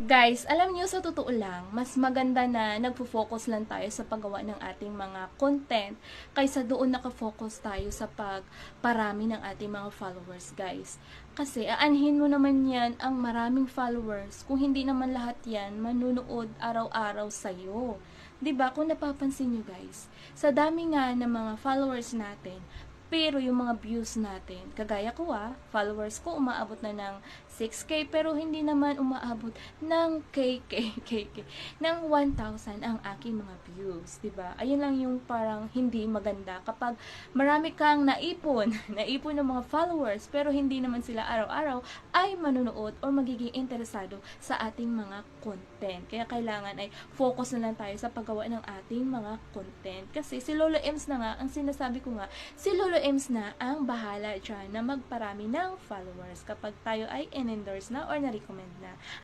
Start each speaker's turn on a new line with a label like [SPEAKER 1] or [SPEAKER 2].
[SPEAKER 1] Guys, alam niyo sa totoo lang, mas maganda na nagfo-focus lang tayo sa paggawa ng ating mga content kaysa doon nakafocus tayo sa pagparami ng ating mga followers, guys. Kasi aanhin mo naman yan ang maraming followers kung hindi naman lahat yan manunood araw-araw sa'yo. 'Di ba? Kung napapansin niyo, guys, sa dami nga ng mga followers natin, pero yung mga views natin, kagaya ko followers ko umaabot na ng 6K pero hindi naman umaabot ng ng 1,000 ang aking mga views, 'di ba? Ayun lang yung parang hindi maganda kapag marami kang naipon, naipon ng mga followers pero hindi naman sila araw-araw ay manonood or magiging interesado sa ating mga content. Kaya kailangan ay focus na lang tayo sa paggawa ng ating mga content. Kasi si Lolo Ems na nga, ang sinasabi ko nga, si Lolo Ems na ang bahala dyan na magparami ng followers kapag tayo ay in-endorse na or na-recommend na.